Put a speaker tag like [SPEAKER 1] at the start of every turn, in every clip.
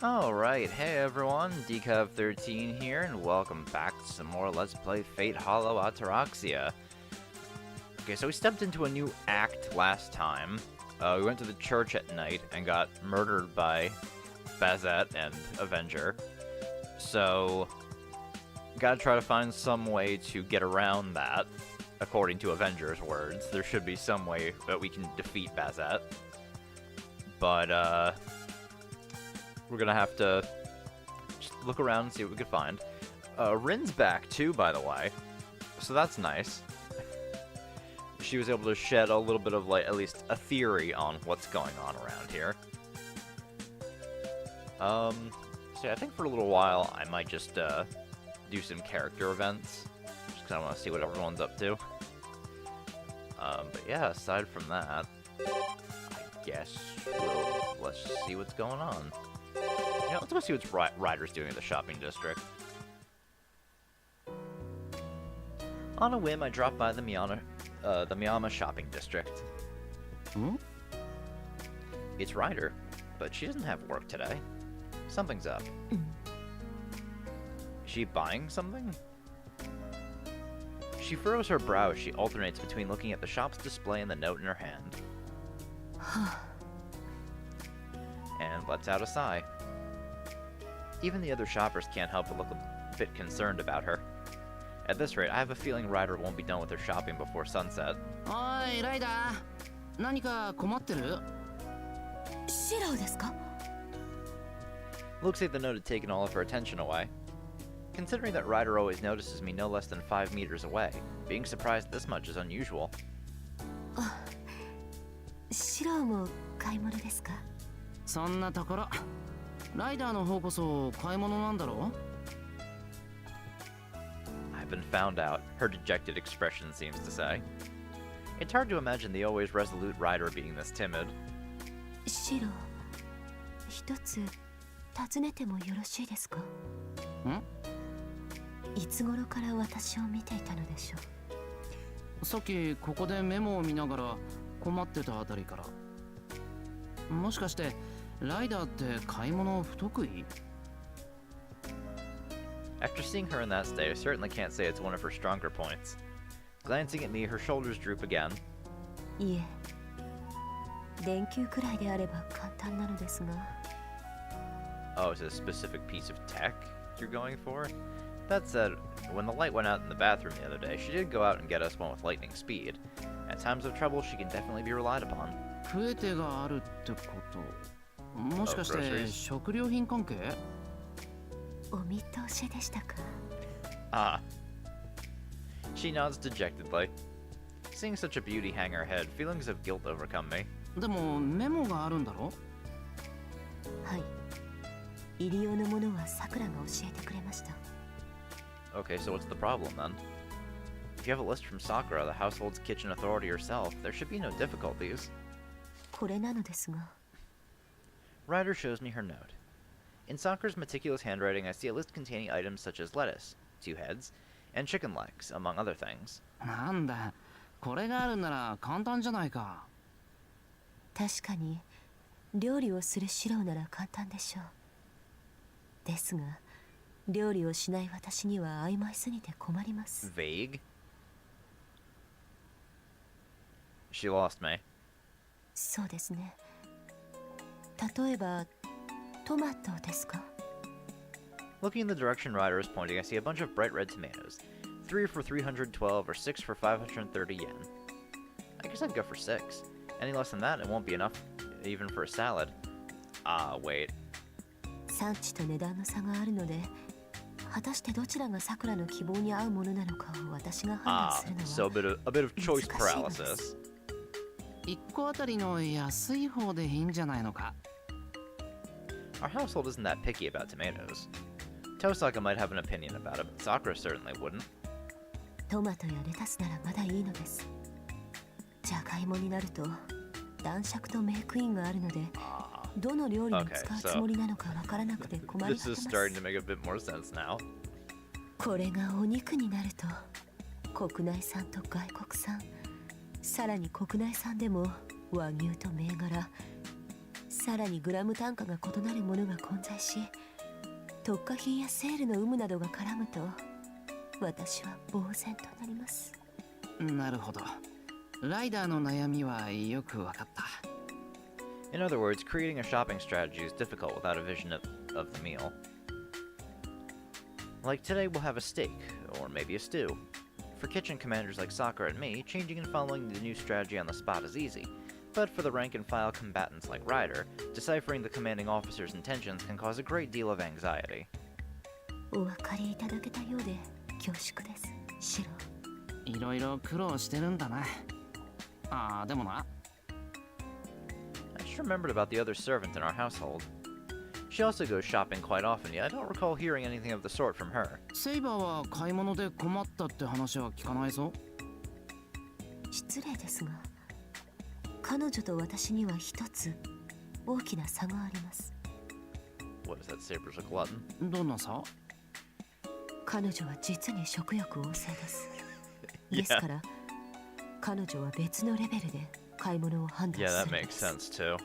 [SPEAKER 1] Alright, hey everyone, Decav13 here, and welcome back to some more Let's Play Fate Hollow Ataraxia. Okay, so we stepped into a new act last time. We went to the church at night and got murdered by Bazette and Avenger. So, gotta try to find some way to get around that, according to Avenger's words. There should be some way that we can defeat Bazette. But, we're gonna have to just look around and see what we can find. Rin's back too, by the way, so that's nice. She was able to shed a little bit of, like, at least a theory on what's going on around here. So yeah, I think for a little while I might just do some character events, just because I want to see what everyone's up to. But yeah, aside from that, I guess let's just see what's going on. You know, let's go see what Ryder's doing in the shopping district. On a whim, I dropped by the Miyama shopping district.
[SPEAKER 2] Hmm?
[SPEAKER 1] It's Ryder, but she doesn't have work today. Something's up. Is she buying something? She furrows her brow as she alternates between looking at the shop's display and the note in her hand. And lets out a sigh. Even the other shoppers can't help but look a bit concerned about her. At this rate, I have a feeling Ryder won't be done with her shopping before sunset.
[SPEAKER 2] Oi, Ryder. 何か困ってる?
[SPEAKER 3] Shirou ですか?
[SPEAKER 1] Looks like the note had taken all of her attention away. Considering that Ryder always notices me no less than 5 meters away, being surprised this much is unusual.
[SPEAKER 3] Shirou も買い物ですか?
[SPEAKER 2] そんなところ。ライダーの方こそ買い物なんだろ?
[SPEAKER 1] I've been found out, her dejected expression seems to say. It's hard to imagine the always resolute Ryder being this timid.
[SPEAKER 3] Shirou, 一つ尋ねてもよろしいですか? いつ頃から私を見ていたのでしょう?
[SPEAKER 2] さっきここでメモを見ながら困ってたあたりから。もしかしてライダーって買い物不得意?
[SPEAKER 1] After seeing her in that state, I certainly can't say it's one of her stronger points. Glancing at me, her shoulders droop again.
[SPEAKER 3] いえ、電球くらいであれば簡単なのですが。
[SPEAKER 1] Oh, it's a specific piece of tech you're going for? That said, when the light went out in the bathroom the other day, she did go out and get us one with lightning speed. At times of trouble, she can definitely be relied upon.
[SPEAKER 2] クエテがあるってこと。もしかして食料品関係?
[SPEAKER 3] お見通しでしたか?
[SPEAKER 1] Ah. She nods dejectedly. Seeing such a beauty hang her head, feelings of guilt overcome me.
[SPEAKER 2] でもメモがあるんだろ?
[SPEAKER 3] はい。入り用のものはさくらが教えてくれました。
[SPEAKER 1] Okay, so what's the problem then? If you have a list from Sakura, the household's kitchen authority herself, there should be no difficulties.
[SPEAKER 3] これなのですが。
[SPEAKER 1] Ryder shows me her note. In Sakura's meticulous handwriting, I see a list containing items such as lettuce, 2 heads, and chicken legs, among other things.
[SPEAKER 2] なんだ、これがあるなら簡単じゃないか。
[SPEAKER 3] 確かに、料理をするシロウなら簡単でしょう。ですが、料理をしない私には曖昧すぎて困ります。
[SPEAKER 1] Vague? She lost me.
[SPEAKER 3] そうですね。例えば、トマトですか?
[SPEAKER 1] Looking in the direction Ryder is pointing, I see a bunch of bright red tomatoes. 3 for 312 or 6 for 530 yen. I guess I'd go for 6. Any less than that, it won't be enough, even for a salad. Ah, wait.
[SPEAKER 3] 産地と値段の差があるので、果たしてどちらがさくらの希望に合うものなのかを私が判断するのは
[SPEAKER 1] so a bit of choice paralysis.
[SPEAKER 2] 1個あたりの安い方でいいんじゃないのか?
[SPEAKER 1] Our household isn't that picky about tomatoes. Tosaka might have an opinion about it, but Sakura certainly wouldn't.
[SPEAKER 3] トマトやレタスならまだいいのです。じゃがいもになると男爵とメイクインがあるので、どの料理に使うつもりなのかわからなくて困り果てます。
[SPEAKER 1] This is starting to make a bit more sense now.
[SPEAKER 3] これがお肉になると、国内産と外国産、さらに国内産でも和牛と銘柄、さらにグラム単価が異なるものが混在し、特価品やセールの有無などが絡むと、私は呆然となります。
[SPEAKER 2] なるほど。ライダーの悩みはよくわかった。
[SPEAKER 1] In other words, creating a shopping strategy is difficult without a vision of the meal. Like today we'll have a steak, or maybe a stew. For kitchen commanders like Sakura and me, changing and following the new strategy on the spot is easy. But for the rank-and-file combatants like Ryder, deciphering the commanding officer's intentions can cause a great deal of anxiety.
[SPEAKER 3] お分かりいただけたようで恐縮です、シロ。
[SPEAKER 2] いろいろ苦労してるんだな。ああ、でもな。
[SPEAKER 1] I just remembered about the other servant in our household. She also goes shopping quite often, yet I don't recall hearing anything of the sort from her.
[SPEAKER 2] セイバーは買い物で困ったって話は聞かないぞ。
[SPEAKER 3] 失礼ですが、彼女と私には一つ大きな差があります。
[SPEAKER 1] What is that, Saber's a glutton?
[SPEAKER 2] どんな差？
[SPEAKER 3] 彼女は実に食欲旺盛です。ですから、彼女は別のレベルで買い物を判断するんです。
[SPEAKER 1] Yeah, that makes sense too.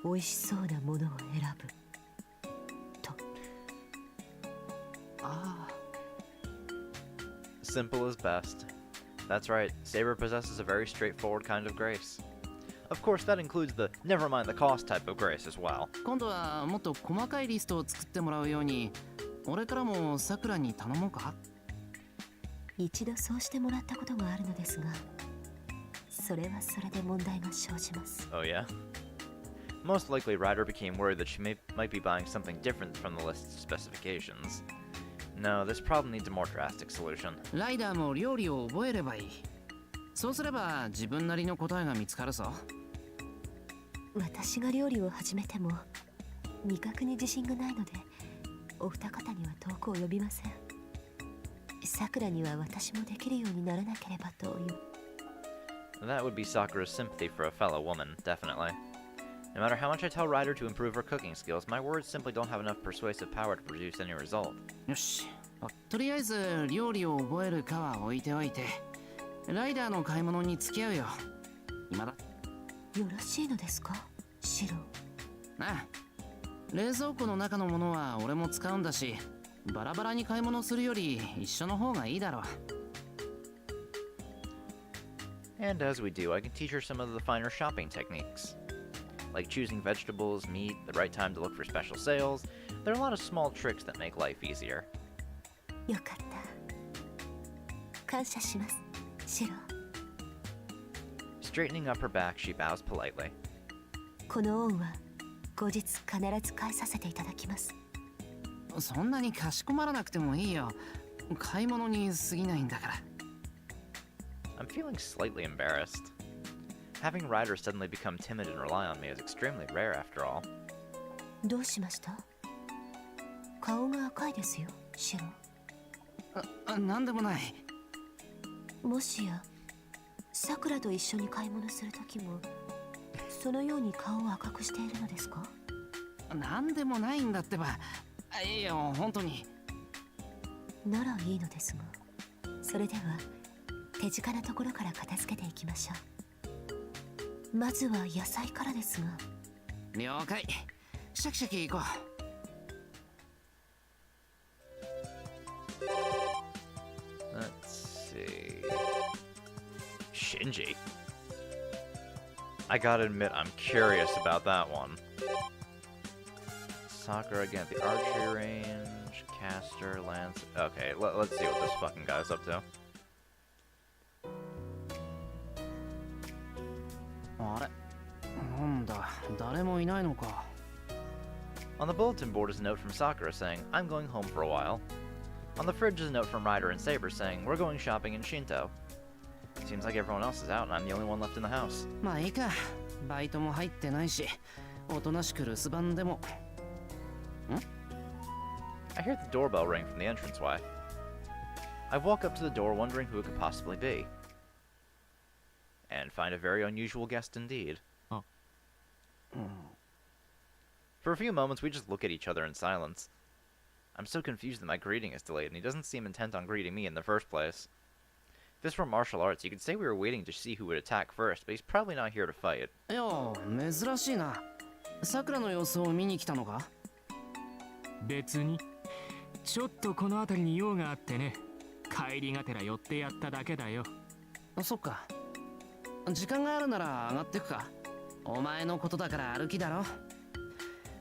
[SPEAKER 3] 美味しそうなものを選ぶと。
[SPEAKER 2] ああ。
[SPEAKER 1] Simple is best. That's right, Saber possesses a very straightforward kind of grace. Of course, that includes the never mind the cost type of grace as well.
[SPEAKER 2] 今度はもっと細かいリストを作ってもらうように、俺からもさくらに頼もうか。
[SPEAKER 3] 一度そうしてもらったことがあるのですが、それはそれで問題が生じます。
[SPEAKER 1] Oh yeah? Most likely, Ryder became worried that she might be buying something different from the list's specifications. No, this problem needs a more drastic solution.
[SPEAKER 2] ライダーも料理を覚えればいい。そうすれば自分なりの答えが見つかるぞ。
[SPEAKER 3] 私が料理を始めても味覚に自信がないので、お二方には遠く及びません。さくらには私もできるようにならなければという。
[SPEAKER 1] That would be Sakura's sympathy for a fellow woman, definitely. No matter how much I tell Ryder to improve her cooking skills, my words simply don't have enough persuasive power to produce any result.
[SPEAKER 2] よし。とりあえず料理を覚えるかは置いておいて、ライダーの買い物に付き合うよ。今だ。
[SPEAKER 3] よろしいのですか、シロ。
[SPEAKER 2] ああ。冷蔵庫の中のものは俺も使うんだし、バラバラに買い物するより一緒の方がいいだろう。
[SPEAKER 1] And as we do, I can teach her some of the finer shopping techniques. Like choosing vegetables, meat, the right time to look for special sales. There are a lot of small tricks that make life easier.
[SPEAKER 3] よかった。感謝します、シロ。
[SPEAKER 1] Straightening up her back, she bows politely.
[SPEAKER 3] この恩は後日必ず返させていただきます。
[SPEAKER 2] そんなにかしこまらなくてもいいよ。買い物に過ぎないんだから。
[SPEAKER 1] I'm feeling slightly embarrassed. Having Ryder suddenly become timid and rely on me is extremely rare after all.
[SPEAKER 3] どうしました？顔が赤いですよ、シロ。
[SPEAKER 2] なんでもない。
[SPEAKER 3] もしやさくらと一緒に買い物するときもそのように顔を赤くしているのですか？
[SPEAKER 2] なんでもないんだってば。いいよ、本当に。
[SPEAKER 3] ならいいのですが、それでは手近なところから片付けていきましょう。まずは野菜からですが。
[SPEAKER 2] 了解。シャキシャキ行こう。
[SPEAKER 1] Let's see. Shinji. I gotta admit, I'm curious about that one. Sakura again at the archery range, caster, lance. Okay, let's see what this fucking guy's up to.
[SPEAKER 2] あれ、なんだ、誰もいないのか。
[SPEAKER 1] On the bulletin board is a note from Sakura saying, I'm going home for a while. On the fridge is a note from Ryder and Saber saying, we're going shopping in Shinto. Seems like everyone else is out and I'm the only one left in the house.
[SPEAKER 2] まあいいか。バイトも入ってないし、おとなしく留守番でも。
[SPEAKER 1] I hear the doorbell ring from the entranceway. I walk up to the door wondering who it could possibly be. And find a very unusual guest indeed.
[SPEAKER 2] Oh.
[SPEAKER 1] For a few moments we just look at each other in silence. I'm so confused that my greeting is delayed and he doesn't seem intent on greeting me in the first place. If this were martial arts, you could say we were waiting to see who would attack first, but he's probably not here to fight.
[SPEAKER 2] いや、珍しいな。さくらの様子を見に来たのか？
[SPEAKER 4] 別にちょっとこの辺りに用があってね、帰りがてら寄ってやっただけだよ。
[SPEAKER 2] そっか。時間があるなら上がってくか。お前のことだから歩きだろ。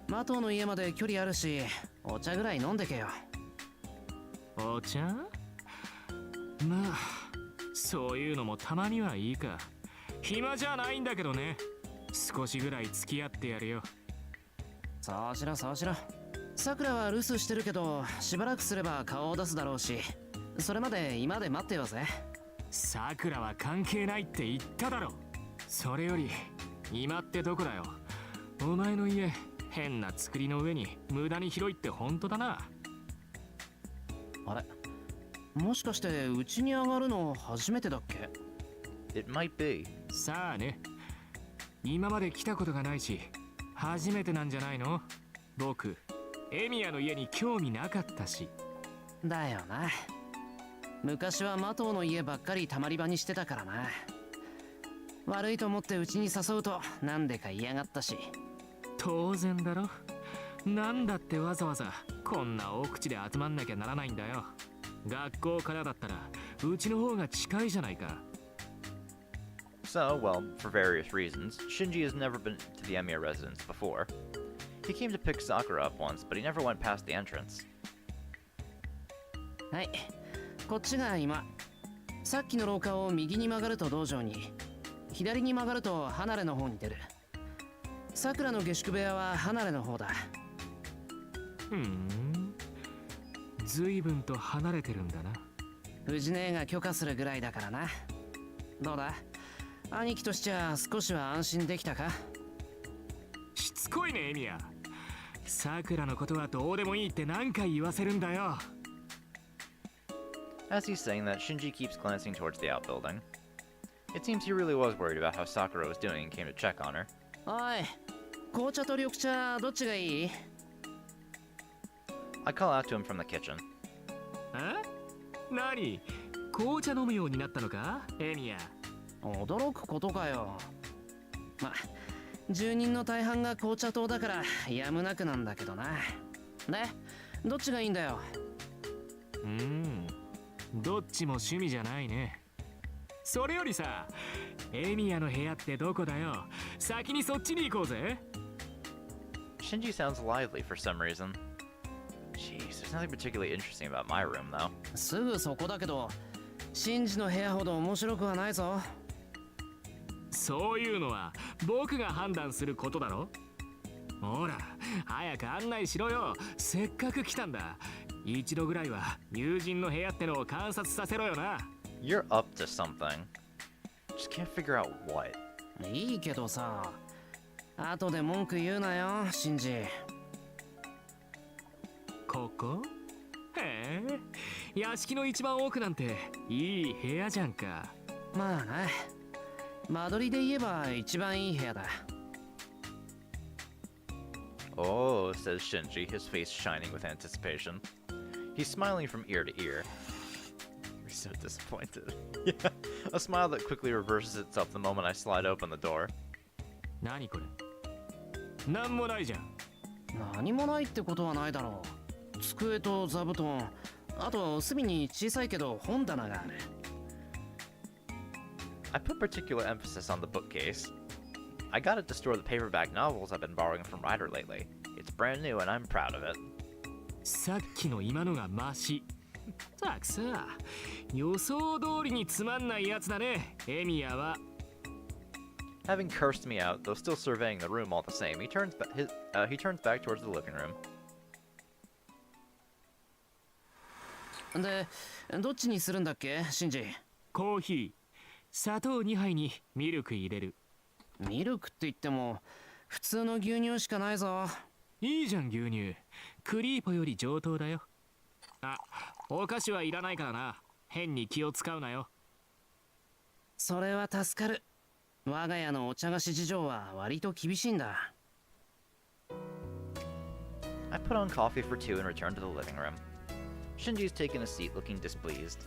[SPEAKER 2] マトウの家まで距離あるし、お茶ぐらい飲んでけよ。
[SPEAKER 4] お茶？まあそういうのもたまにはいいか。暇じゃないんだけどね。少しぐらい付き合ってやるよ。
[SPEAKER 2] そうしろそうしろ。さくらは留守してるけど、しばらくすれば顔を出すだろうし、それまで今で待ってようぜ。
[SPEAKER 4] さくらは関係ないって言っただろ。それより今ってどこだよ。お前の家変な作りの上に無駄に広いって本当だな。
[SPEAKER 2] あれ、もしかしてうちに上がるの初めてだっけ？
[SPEAKER 1] It might be.
[SPEAKER 4] さあね、今まで来たことがないし初めてなんじゃないの？僕エミヤの家に興味なかったし。
[SPEAKER 2] だよな。昔はマトウの家ばっかりたまり場にしてたからな。悪いと思ってうちに誘うとなんでか嫌がったし。
[SPEAKER 4] 当然だろ。なんだってわざわざこんな大口で集まんなきゃならないんだよ。学校からだったらうちの方が近いじゃないか。
[SPEAKER 1] So, well, for various reasons, Shinji has never been to the Emiya residence before. He came to pick Sakura up once, but he never went past the entrance.
[SPEAKER 2] はい、こっちが今。さっきの廊下を右に曲がると道場に、左に曲がると離れの方に出る。さくらの下宿部屋は離れの方だ。
[SPEAKER 4] 随分と離れてるんだな。
[SPEAKER 2] 藤姉が許可するぐらいだからな。どうだ、兄貴としちゃ少しは安心できたか？
[SPEAKER 4] しつこいねエミヤ。さくらのことはどうでもいいって何回言わせるんだよ。
[SPEAKER 1] As he's saying that, Shinji keeps glancing towards the outbuilding. It seems he really was worried about how Sakura was doing and came to check on her.
[SPEAKER 2] おい、紅茶と緑茶どっちがいい？
[SPEAKER 1] I call out to him from the kitchen.
[SPEAKER 4] 何？紅茶飲むようになったのかエミヤ？
[SPEAKER 2] 驚くことかよ。ま、住人の大半が紅茶党だからやむなくなんだけどな。で、どっちがいいんだよ？
[SPEAKER 4] どっちも趣味じゃないね。それよりさ、エミヤの部屋ってどこだよ。先にそっちに行こうぜ。
[SPEAKER 1] Shinji sounds lively for some reason. Jeez, there's nothing particularly interesting about my room, though.
[SPEAKER 2] すぐそこだけど、シンジの部屋ほど面白くはないぞ。
[SPEAKER 4] そういうのは僕が判断することだろ。ほら、早く案内しろよ。せっかく来たんだ。一度ぐらいは友人の部屋ってのを観察させろよな。
[SPEAKER 1] You're up to something. Just can't figure out what.
[SPEAKER 2] いいけどさ、後で文句言うなよ、シンジ。
[SPEAKER 4] ここ？へえ、屋敷の一番奥なんていい部屋じゃんか。
[SPEAKER 2] まあな、間取りで言えば一番いい部屋だ。
[SPEAKER 1] Oh, says Shinji, his face shining with anticipation. He's smiling from ear to ear. He's so disappointed. Yeah, a smile that quickly reverses itself the moment I slide open the door.
[SPEAKER 4] 何これ？なんもないじゃん。
[SPEAKER 2] 何もないってことはないだろう。机と座布団、あと隅に小さいけど本棚がある。
[SPEAKER 1] I put particular emphasis on the bookcase. I got it to store the paperback novels I've been borrowing from Ryder lately. It's brand new and I'm proud of it.
[SPEAKER 4] さっきの今のがマシ。たくさ、予想通りにつまんないやつだね、エミヤは。
[SPEAKER 1] Having cursed me out, though still surveying the room all the same, he turns back towards the living room.
[SPEAKER 2] で、どっちにするんだっけ、シンジ？
[SPEAKER 4] コーヒー、砂糖2杯にミルク入れる。
[SPEAKER 2] ミルクって言っても普通の牛乳しかないぞ。
[SPEAKER 4] いいじゃん牛乳。クリーポより上等だよ。あ、お菓子はいらないからな。変に気を使うなよ。
[SPEAKER 2] それは助かる。我が家のお茶菓子事情は割と厳しいんだ。
[SPEAKER 1] I put on coffee for two and return to the living room. Shinji's taken a seat looking displeased.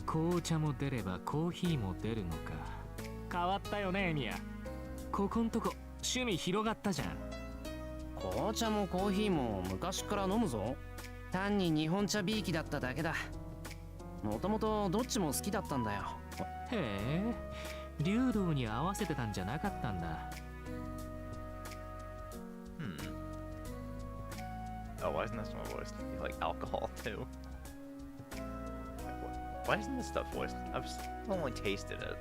[SPEAKER 4] 紅茶も出ればコーヒーも出るのか。変わったよねエミヤ。ここんとこ趣味広がったじゃん。
[SPEAKER 2] 紅茶もコーヒーも昔から飲むぞ。単に日本茶びいきだっただけだ。もともとどっちも好きだったんだよ。
[SPEAKER 4] へえ、流動に合わせてたんじゃなかったんだ。
[SPEAKER 1] Oh, why isn't this one voiced? You like alcohol too? Why isn't this stuff voiced? I've only tasted it.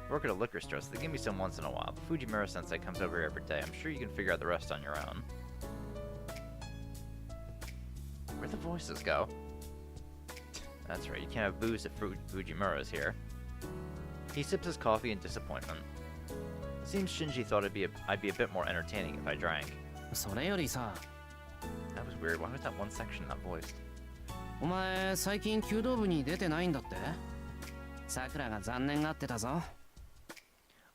[SPEAKER 1] I work at a liquor store, so they give me some once in a while. Fujimura Sensei comes over here every day. I'm sure you can figure out the rest on your own. Where'd the voices go? That's right, you can't have booze if Fujimura's here. He sips his coffee in disappointment. It seems Shinji thought I'd be a bit more entertaining if I drank.
[SPEAKER 2] それよりさ、
[SPEAKER 1] That was weird. Why was that one section not voiced?
[SPEAKER 2] お前最近弓道部に出てないんだって？さくらが残念がってたぞ。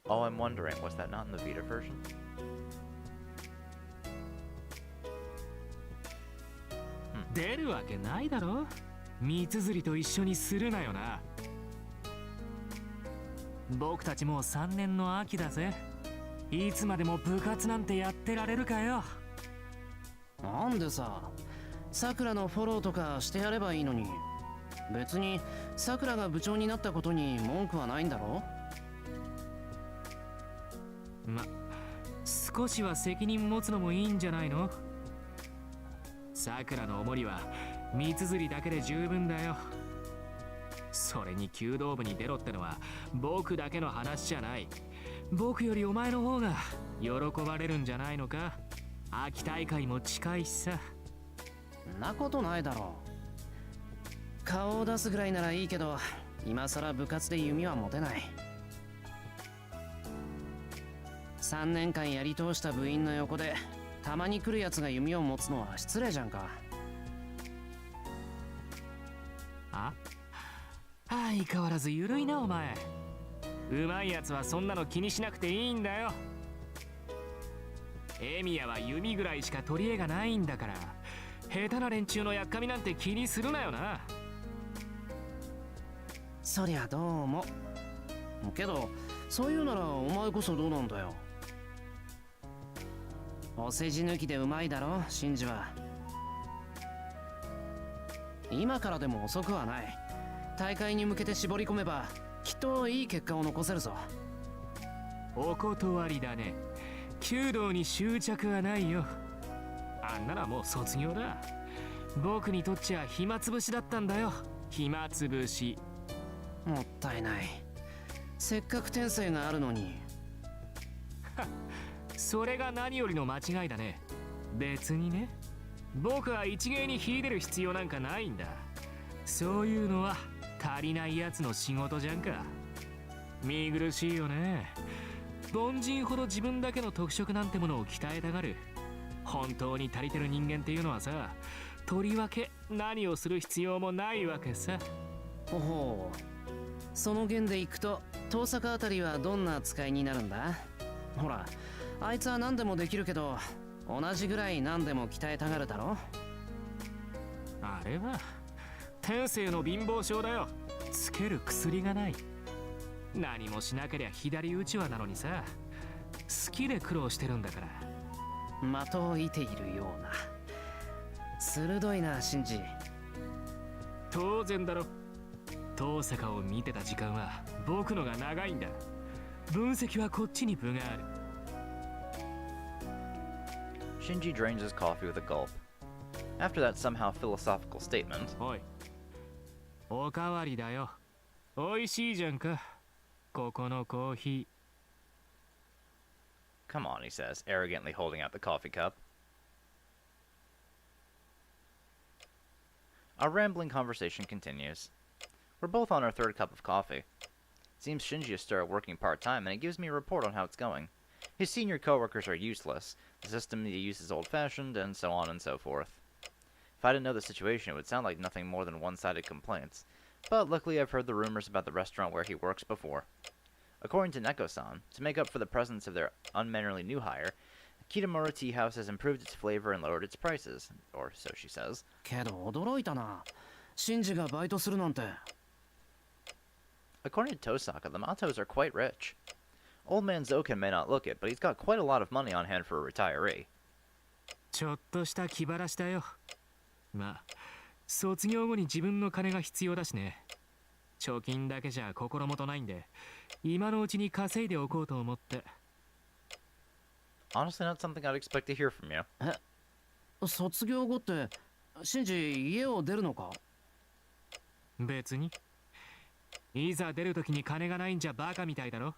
[SPEAKER 1] Oh, I'm wondering, was that not in the Vita version?
[SPEAKER 4] 出るわけないだろ。三つ釣りと一緒にするなよな。僕たちもう3年の秋だぜ。いつまでも部活なんてやってられるかよ。
[SPEAKER 2] なんでさ、さくらのフォローとかしてやればいいのに。別にさくらが部長になったことに文句はないんだろ？
[SPEAKER 4] ま、少しは責任持つのもいいんじゃないの？さくらのおもりは三つ釣りだけで十分だよ。それに弓道部に出ろってのは僕だけの話じゃない。僕よりお前の方が喜ばれるんじゃないのか。秋大会も近いしさ。
[SPEAKER 2] んなことないだろう。顔を出すぐらいならいいけど、今さら部活で弓は持てない。3年間やり通した部員の横でたまに来るやつが弓を持つのは失礼じゃんか。
[SPEAKER 4] あ？相変わらず緩いなお前。うまいやつはそんなの気にしなくていいんだよ。エミヤは弓ぐらいしか取り柄がないんだから、下手な連中のやっかみなんて気にするなよな。
[SPEAKER 2] そりゃどうも。けどそういうならお前こそどうなんだよ。お世辞抜きでうまいだろシンジは。今からでも遅くはない。大会に向けて絞り込めばきっといい結果を残せるぞ。
[SPEAKER 4] お断りだね。弓道に執着はないよ。あんならもう卒業だ。僕にとっちゃ暇つぶしだったんだよ。暇つぶし。
[SPEAKER 2] もったいない。せっかく天性があるのに。
[SPEAKER 4] それが何よりの間違いだね。別にね、僕は一芸に秀でる必要なんかないんだ。そういうのは足りないやつの仕事じゃんか。見苦しいよね。凡人ほど自分だけの特色なんてものを鍛えたがる。本当に足りてる人間っていうのはさ、とりわけ何をする必要もないわけさ。
[SPEAKER 2] ほほう。その弦でいくと遠坂あたりはどんな扱いになるんだ？ほら、あいつは何でもできるけど同じぐらい何でも鍛えたがるだろ。
[SPEAKER 4] あれは天性の貧乏症だよ。つける薬がない。何もしなけりゃ左打ちはなのにさ、好きで苦労してるんだから。
[SPEAKER 2] 的を射ているような。鋭いなシンジ。
[SPEAKER 4] 当然だろ。遠坂を見てた時間は僕のが長いんだ。分析はこっちに分がある。
[SPEAKER 1] Shinji drains his coffee with a gulp. After that somehow philosophical statement,
[SPEAKER 4] おい、おかわりだよ。おいしいじゃんか、ここのコーヒ
[SPEAKER 1] ー。Come on, he says, arrogantly holding out the coffee cup. Our rambling conversation continues. We're both on our third cup of coffee. Seems Shinji has started working part-time, and he gives me a report on how it's going. His senior coworkers are useless, the system he uses is old-fashioned, and so on and so forth. If I didn't know the situation, it would sound like nothing more than one-sided complaints, but luckily I've heard the rumors about the restaurant where he works before. According to Neko-san, to make up for the presence of their unmannerly new hire, Kitamura Tea House has improved its flavor and lowered its prices, or so she says.
[SPEAKER 2] けど驚いたな。シンジがバイトするなんて。
[SPEAKER 1] According to Tosaka, the Matos are quite rich. Old man Zoken may not look it, but he's got quite a lot of money on hand for a retiree.
[SPEAKER 4] ちょっとした気晴らしだよ。まあ、卒業後に自分の金が必要だしね。貯金だけじゃ心もとないんで、今のうちに稼いでおこうと思って。
[SPEAKER 1] Honestly, not something I'd expect to hear from you.
[SPEAKER 2] 卒業後って、シンジ家を出るのか？
[SPEAKER 4] 別に。いざ出るときに金がないんじゃバカみたいだろ。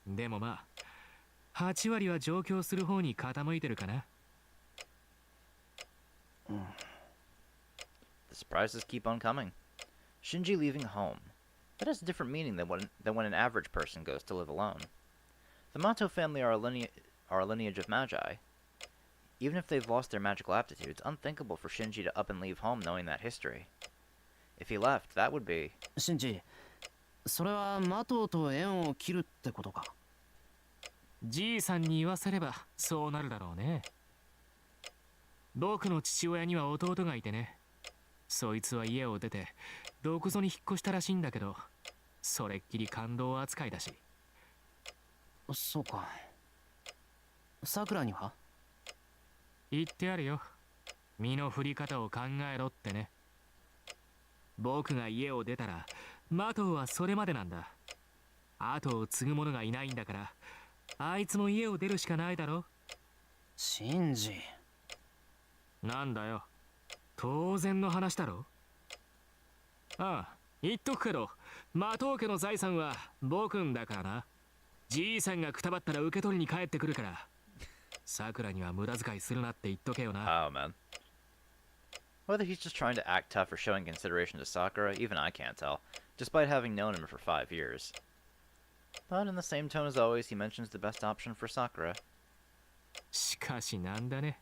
[SPEAKER 4] でもまあ、8割は上京する方に傾いてるかな。
[SPEAKER 1] The surprises keep on coming. Shinji leaving home. That has a different meaning than when an average person goes to live alone. The Mato family are a lineage of magi. Even if they've lost their magical aptitudes, unthinkable for Shinji to up and leave home knowing that history. If he left, that would be...
[SPEAKER 2] シンジ、それはマトウと縁を切るってことか？
[SPEAKER 4] じいさんに言わせればそうなるだろうね。僕の父親には弟がいてね。そいつは家を出てどこぞに引っ越したらしいんだけど、それっきり感動扱いだし。
[SPEAKER 2] そうか。さくらには？
[SPEAKER 4] 言ってあるよ。身の振り方を考えろってね。僕が家を出たらマトウはそれまでなんだ。後を継ぐ者がいないんだから、あいつも家を出るしかないだろ。
[SPEAKER 2] シンジ。
[SPEAKER 4] なんだよ。当然の話だろ。ああ、言っとくけど、マトウ家の財産は僕んだからな。じいさんがくたばったら受け取りに帰ってくるから。さくらには無駄遣いするなって言っとけよな。
[SPEAKER 1] Oh, man. Whether he's just trying to act tough or showing consideration to Sakura, even I can't tell, despite having known him for 5 years. But in the same tone as always, he mentions the best option for Sakura.
[SPEAKER 4] しかしなんだね。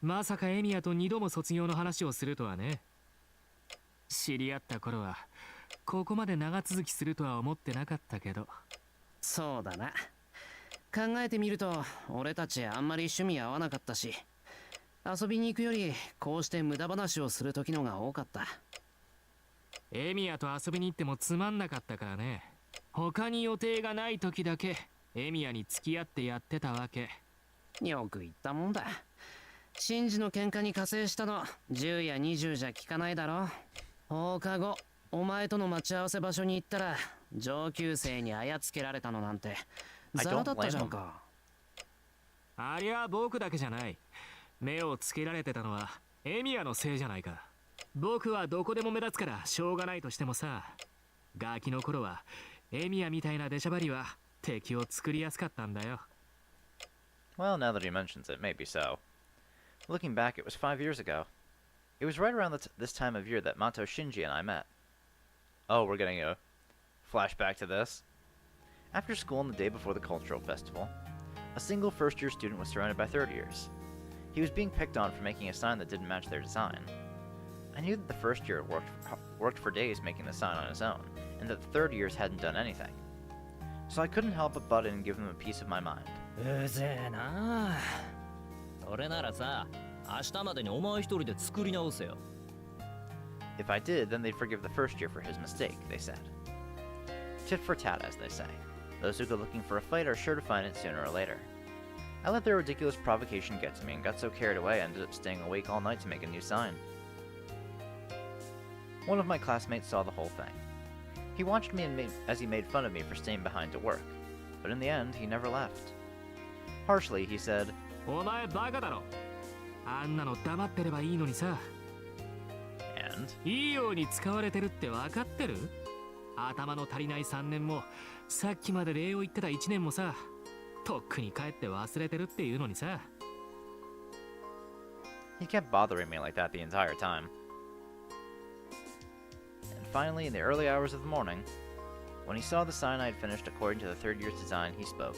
[SPEAKER 4] まさかエミヤと2度も卒業の話をするとはね。知り合った頃はここまで長続きするとは思ってなかったけど。
[SPEAKER 2] そうだな。考えてみると俺たちあんまり趣味合わなかったし、遊びに行くよりこうして無駄話をする時のが多かった。
[SPEAKER 4] エミヤと遊びに行ってもつまんなかったからね。他に予定がない時だけエミヤに付き合ってやってたわけ。
[SPEAKER 2] よく言ったもんだ。シンジの喧嘩に加勢したの10や20じゃ効かないだろ。放課後お前との待ち合わせ場所に行ったら上級生にあやつけられたのなんてザラだったじゃんか。
[SPEAKER 4] ありゃ僕だけじゃない。目をつけられてたのはエミヤのせいじゃないか。僕はどこでも目立つからしょうがないとしてもさ、ガキの頃はエミヤみたいな出しゃばりは敵を作りやすかったんだよ。
[SPEAKER 1] Well, now that he mentions it, maybe so. Looking back, it was 5 years ago. It was right around this time of year that Mato Shinji and I met. Oh, we're getting a flashback to this. After school on the day before the cultural festival, a single first-year student was surrounded by third-years. He was being picked on for making a sign that didn't match their design. I knew that the first year worked for days making the sign on his own, and that the third-years hadn't done anything. So I couldn't help but butt in and give him a piece of my mind.
[SPEAKER 5] うぜえな。それならさ、明日までにお前一人で作り直せよ。
[SPEAKER 1] If I did, then they'd forgive the first year for his mistake, they said. Tit for tat, as they say. Those who go looking for a fight are sure to find it sooner or later. I let their ridiculous provocation get to me and got so carried away I ended up staying awake all night to make a new sign. One of my classmates saw the whole thing. He watched me as he made fun of me for staying behind to work, but in the end, he never left. Harshly, he said,
[SPEAKER 4] お前バカだろ。あんなの黙ってればいいのにさ。
[SPEAKER 1] and
[SPEAKER 4] いいように使われてるって分かってる？頭の足りない3年も、さっきまで礼を言ってた1年もさ、とっくに帰って忘れてるっていうのにさ。
[SPEAKER 1] he kept bothering me like that the entire time. And finally, in the early hours of the morning, when he saw the sign I had finished according to the third year's design, he spoke.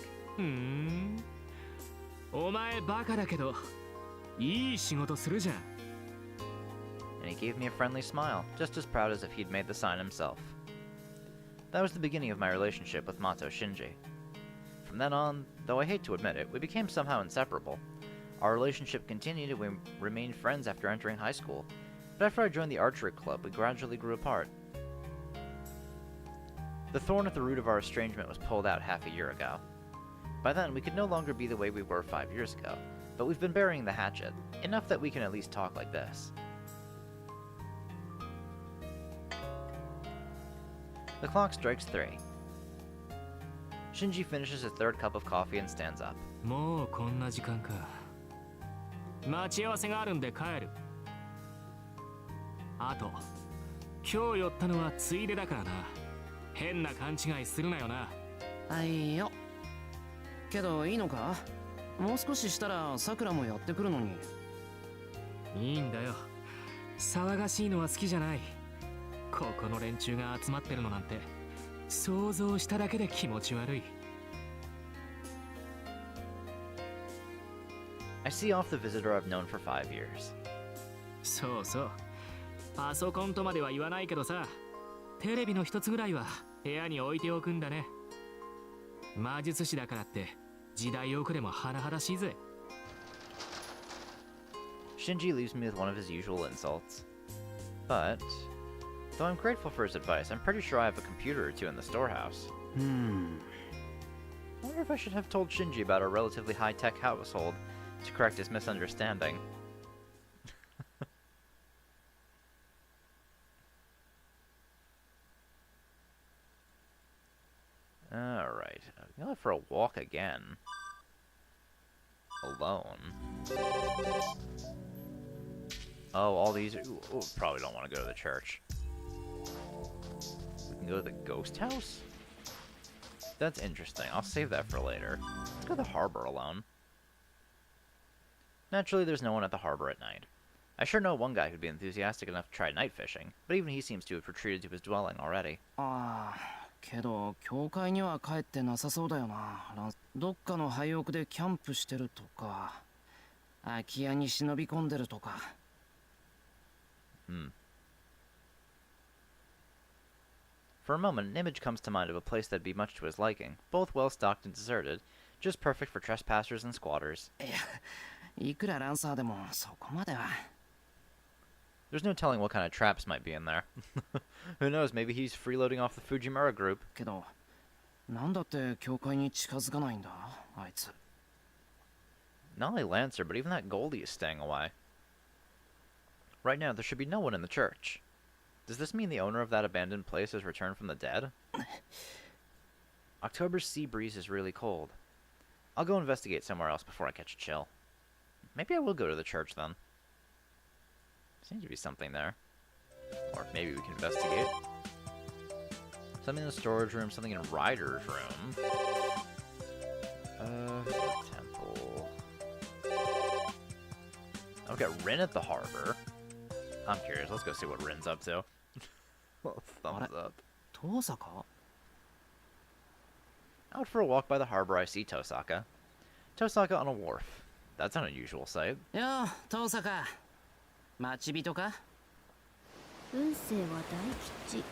[SPEAKER 4] お前バカだけど、いい仕事するじゃん。
[SPEAKER 1] And he gave me a friendly smile, just as proud as if he'd made the sign himself. That was the beginning of my relationship with Mato Shinji. From then on, though I hate to admit it, we became somehow inseparable. Our relationship continued and we remained friends after entering high school, but after I joined the archery club, we gradually grew apart. The thorn at the root of our estrangement was pulled out half a year ago. By then, we could no longer be the way we were 5 years ago, but we've been burying the hatchet, enough that we can at least talk like this. The clock strikes 3. Shinji finishes his third cup of coffee and stands up.
[SPEAKER 4] もうこんな時間か。待ち合わせがあるんで帰る。あと、今日寄ったのはついでだからな。変な勘違いするなよな。
[SPEAKER 2] はいよ。けどいいのか？もう少ししたらさくらもやってくるのに。
[SPEAKER 4] いいんだよ。騒がしいのは好きじゃない。ここの連中が集まってるのなんて想像しただけで気持ち悪い。
[SPEAKER 1] I see off the visitor I've known for 5 years.
[SPEAKER 4] そうそう。パソコンとまでは言わないけどさ、テレビの一つぐらいは部屋に置いておくんだね。魔術師だからって時代遅れも甚だしいぜ。
[SPEAKER 1] Shinji leaves me with one of his usual insults. But, though I'm grateful for his advice, I'm pretty sure I have a computer or two in the storehouse. I wonder if I should have told Shinji about our relatively high-tech household to correct his misunderstanding. Alright, I'm going for a walk again. Alone. Oh, all these are... Ooh, probably don't want to go to the church. We can go to the ghost house? That's interesting. I'll save that for later. Let's go to the harbor alone. Naturally, there's no one at the harbor at night. I sure know one guy who'd be enthusiastic enough to try night fishing, but even he seems to have retreated to his dwelling already.
[SPEAKER 2] ああ、けど教会には帰ってなさそうだよな。どっかの廃屋でキャンプしてるとか、空き家に忍び込んでるとか。
[SPEAKER 1] For a moment, an image comes to mind of a place that'd be much to his liking, both well-stocked and deserted, just perfect for trespassers and squatters.
[SPEAKER 2] いくらランサーでもそこまでは。
[SPEAKER 1] There's no telling what kind of traps might be in there. Who knows, maybe he's freeloading off the Fujimura group.
[SPEAKER 2] けど、なんだって教会に近づかないんだ、あいつ。
[SPEAKER 1] Not only Lancer, but even that Goldie is staying away. Right now, there should be no one in the church. Does this mean the owner of that abandoned place has returned from the dead? October's sea breeze is really cold. I'll go investigate somewhere else before I catch a chill. Maybe I will go to the church then. Seems to be something there. Or maybe we can investigate. Something in the storage room, something in Ryder's room. Temple. I've got Rin at the harbor. I'm curious. Let's go see what Rin's up to. Thumbs up.
[SPEAKER 2] Tosaka?
[SPEAKER 1] Out for a walk by the harbor, I see Tosaka. Tosaka on a wharf. That's an unusual sight.
[SPEAKER 2] よう、Tosaka。待ち人か？
[SPEAKER 3] 運勢は大吉。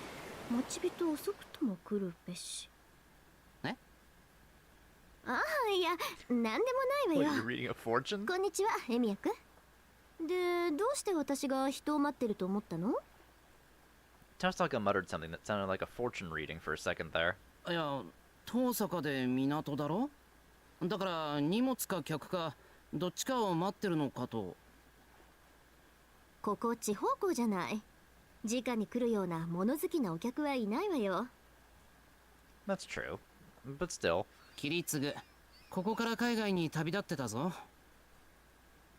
[SPEAKER 3] 待ち人遅くとも来るべし。
[SPEAKER 2] え？
[SPEAKER 3] ああ、いや、なんでもないわよ。
[SPEAKER 1] What, you're reading a fortune?
[SPEAKER 3] こんにちは、エミヤくん。で、どうして私が人を待ってると思ったの？
[SPEAKER 1] Tosaka muttered something that sounded like a fortune reading for a second there.
[SPEAKER 2] いや、Tosakaで港だろ？だから荷物か客かどっちかを待ってるのかと。
[SPEAKER 3] ここ地方港じゃない。直に来るような物好きなお客はいないわよ。
[SPEAKER 1] That's true. But still.
[SPEAKER 2] キリツグ、ここから海外に旅立ってたぞ。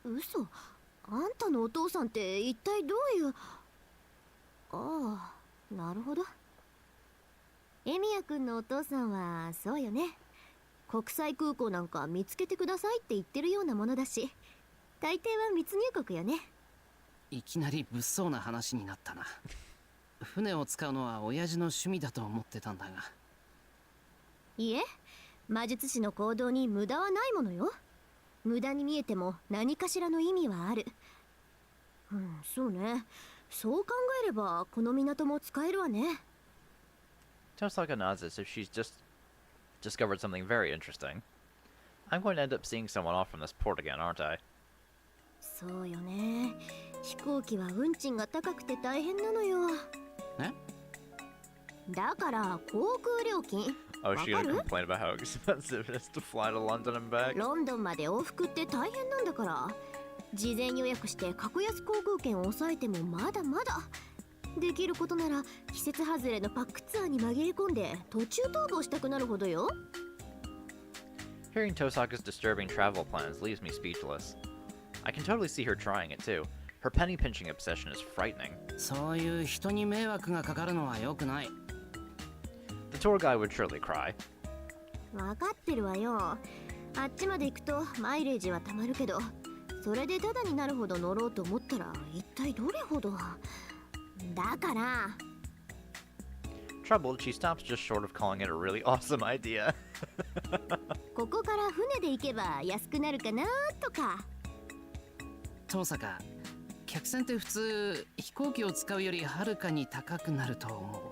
[SPEAKER 3] 嘘。あんたのお父さんって一体どういう。ああ、なるほど。エミヤくんのお父さんはそうよね。国際空港なんか見つけてくださいって言ってるようなものだし、大抵は密入国よね。
[SPEAKER 2] いきなり物騒な話になったな。船を使うのは親父の趣味だと思ってたんだが。
[SPEAKER 3] いえ、魔術師の行動に無駄はないものよ。無駄に見えても何かしらの意味はある。そうね。そう考えればこの港も使えるわね。
[SPEAKER 1] Tosaka nods as if she's just discovered something very interesting. I'm going to end up seeing someone off from this port again, aren't I?
[SPEAKER 3] そうよね。飛行機は運賃が高くて大変なのよ。
[SPEAKER 2] え？
[SPEAKER 3] だから航空料金
[SPEAKER 1] Oh,
[SPEAKER 3] わ
[SPEAKER 1] she
[SPEAKER 3] か
[SPEAKER 1] gonna
[SPEAKER 3] る？
[SPEAKER 1] complain about how expensive it is to fly to London and back?
[SPEAKER 3] ロンドンまで往復って大変なんだから、事前予約して格安航空券を抑えてもまだまだ。できることなら季節外れのパックツアーに紛れ込んで途中逃亡したくなるほどよ。
[SPEAKER 1] Hearing Tosaka's disturbing travel plans leaves me speechless. I can totally see her trying it too. Her penny pinching obsession is frightening.
[SPEAKER 2] そういう人に迷惑がかかるのは良くない。
[SPEAKER 1] The tour guide would surely cry.
[SPEAKER 3] わかってるわよ。あっちまで行くとマイレージはたまるけど、それでタダになるほど乗ろうと思ったら一体どれほど。だから
[SPEAKER 1] Troubled, she stops just short of calling it a really awesome idea.
[SPEAKER 3] ここから船で行けば安くなるかなとか。
[SPEAKER 2] 遠坂、客船って普通飛行機を使うよりはるかに高くなると思う。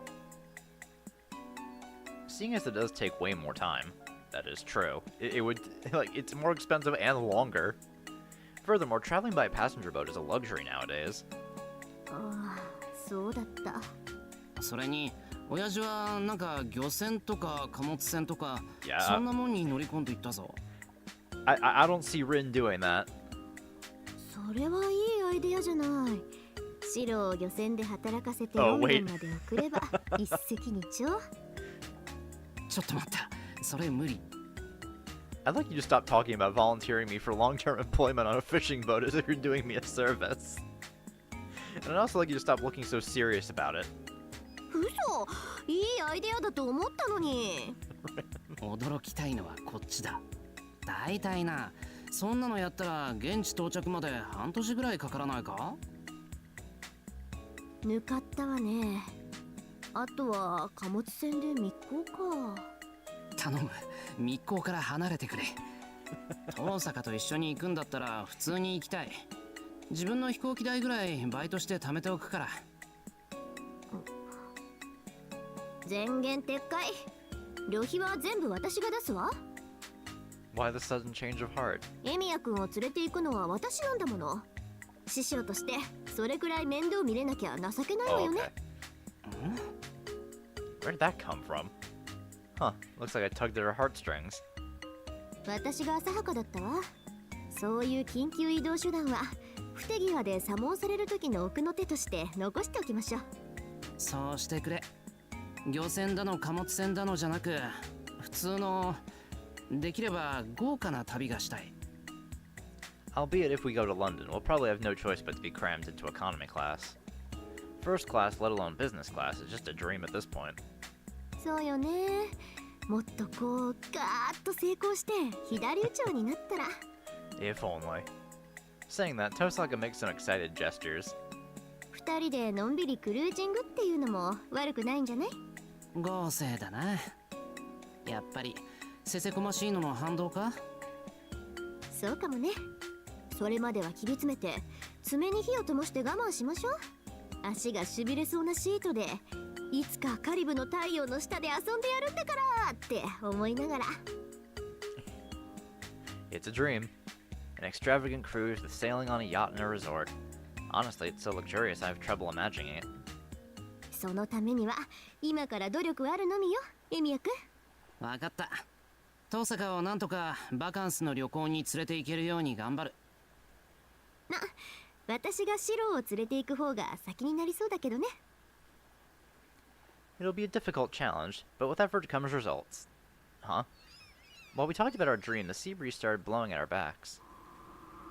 [SPEAKER 1] Seeing as it does take way more time, that is true. It would, like, it's more expensive and longer. Furthermore, traveling by passenger boat is a luxury nowadays.
[SPEAKER 3] ああ、そうだった。
[SPEAKER 2] それに親父はなんか漁船とか貨物船とか
[SPEAKER 1] Yeah.
[SPEAKER 2] そんなもんに乗り込んでいったぞ。
[SPEAKER 1] I don't see Rin doing that.
[SPEAKER 3] それはいいアイデアじゃない。シロを漁船で働かせて
[SPEAKER 1] Oh,
[SPEAKER 3] ロンドン
[SPEAKER 1] wait.
[SPEAKER 3] まで送れば一石二鳥。
[SPEAKER 2] ちょっと待った、それ無理。
[SPEAKER 1] I'd like you to stop talking about volunteering me for long-term employment on a fishing boat as if you're doing me a service. And I'd also like you to stop looking so serious about it.
[SPEAKER 3] 嘘、いいアイデアだと思ったのに。
[SPEAKER 2] 驚きたいのはこっちだ。だいたいな、そんなのやったら現地到着まで半年ぐらいかからないか？
[SPEAKER 3] 抜かったわね。あとは貨物船で密航か。
[SPEAKER 2] 頼む、密航から離れてくれ。遠坂と一緒に行くんだったら普通に行きたい。自分の飛行機代ぐらいバイトして貯めておくから。
[SPEAKER 3] 前言撤回。旅費は全部私が出すわ。
[SPEAKER 1] Why the sudden change of heart?
[SPEAKER 3] エミヤ君を連れて行くのは私なんだもの。師匠としてそれくらい面倒見れなきゃ情けないわ
[SPEAKER 1] Oh,
[SPEAKER 3] よね。
[SPEAKER 1] okay. Where did that come from? Huh, looks like I tugged at her heartstrings.
[SPEAKER 3] 私が浅はかだったわ。そういう緊急移動手段は不手際で摩耗される時の奥の手として残しておきましょう。
[SPEAKER 2] そうしてくれ。漁船だの貨物船だのじゃなく、普通のできれば豪華な旅がしたい。
[SPEAKER 1] Albeit if we go to London, we'll probably have no choice but to be crammed into economy class. First class, let alone business class, is just a dream at this point.
[SPEAKER 3] そうよね。もっとこうガーッと成功して左打ちになったら。
[SPEAKER 1] If only. Saying that, Tosaka makes some excited gestures.
[SPEAKER 3] 二人でのんびりクルージングっていうのも悪くないんじゃない？
[SPEAKER 2] 豪勢だな。やっぱりせせこましいのも反動か？
[SPEAKER 3] そうかもね。それまでは切り詰めて爪に火を灯して我慢しましょう。足がしびれそうなシートでいつかカリブの太陽の下で遊んでやるんだからって思いながら。
[SPEAKER 1] It's a dream. An extravagant cruise with sailing on a yacht in a resort. Honestly, it's so luxurious I have trouble imagining it.
[SPEAKER 3] そのためには今から努力あるのみよ、エミヤ君。
[SPEAKER 2] わかった。遠坂をなんとかバカンスの旅行に連れて行けるように頑張る。
[SPEAKER 3] 私がシロを連れて行く方が先になりそうだけどね。
[SPEAKER 1] It'll be a difficult challenge, but with effort comes results. Huh? While we talked about our dream, the sea breeze started blowing at our backs.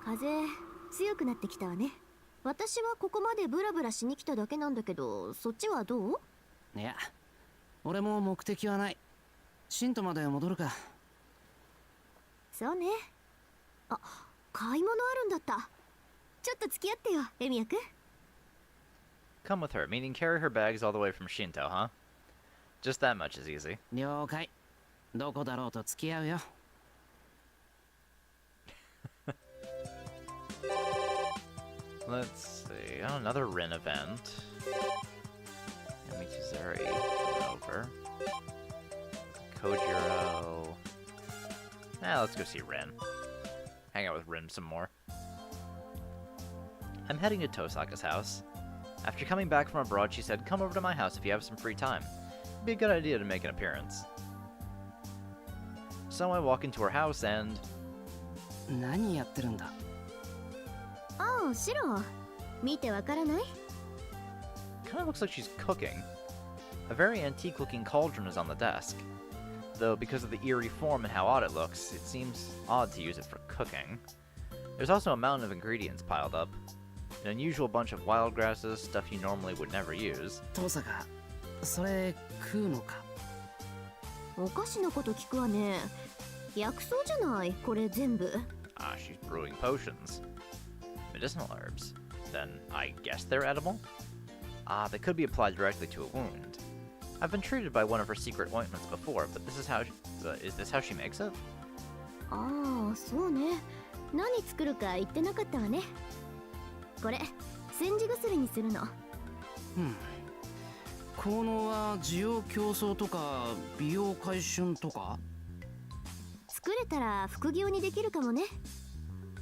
[SPEAKER 3] 風強くなってきたわね。私はここまでブラブラしに来ただけなんだけど、そっちはどう？
[SPEAKER 2] いや、俺も目的はない。シントまで戻るか。
[SPEAKER 3] そうね。あ、買い物あるんだった。ちょっと付き合ってよ、エミヤ君。
[SPEAKER 1] Come with her, meaning carry her bags all the way from Shinto, huh? Just that much is easy.
[SPEAKER 2] 了解。どこだろうと付き合うよ。
[SPEAKER 1] Let's see. Oh, another Rin event. Yamizuzari over. Kojiro. Let's go see Rin. Hang out with Rin some more. I'm heading to Tosaka's house. After coming back from abroad, she said, "Come over to my house if you have some free time." be a good idea to make an appearance. So I walk into her house and...
[SPEAKER 2] 何やってるんだ？
[SPEAKER 3] ああ、シロー。見てわからない？
[SPEAKER 1] Kind of looks like she's cooking. A very antique-looking cauldron is on the desk. Though, because of the eerie form and how odd it looks, it seems odd to use it for cooking. There's also a mountain of ingredients piled up. An unusual bunch of wild grasses, stuff you normally would never use.
[SPEAKER 2] 父さんがそれ食うのか？
[SPEAKER 3] お菓子のこと聞くわね。薬草じゃない、これ全部。
[SPEAKER 1] Ah, she's brewing potions. Medicinal herbs. Then, I guess they're edible? Ah, they could be applied directly to a wound. I've been treated by one of her secret ointments before, but this is how... is this how she makes it?
[SPEAKER 3] ああ、そうね。何作るか言ってなかったわね。これ、煎じ薬にするの。
[SPEAKER 2] 効能は需要競争とか美容回春とか？
[SPEAKER 3] 作れたら副業にできるかもね。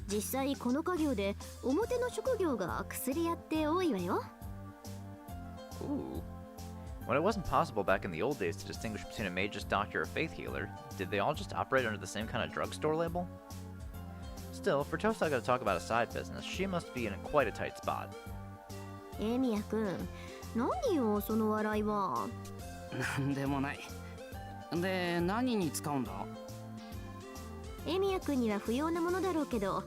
[SPEAKER 3] 実際この家業で表の職業が薬屋って多いわよ。
[SPEAKER 1] Ooh. When it wasn't possible back in the old days to distinguish between a magus doctor or a faith healer, did they all just operate under the same kind of drugstore label? Still, for Tosaga to talk about a side business, she must be in quite a tight spot.
[SPEAKER 3] エミヤくん、何よその笑いは。
[SPEAKER 2] なんでもない。で、何に使うんだ？
[SPEAKER 3] エミヤくんには不要なものだろうけど、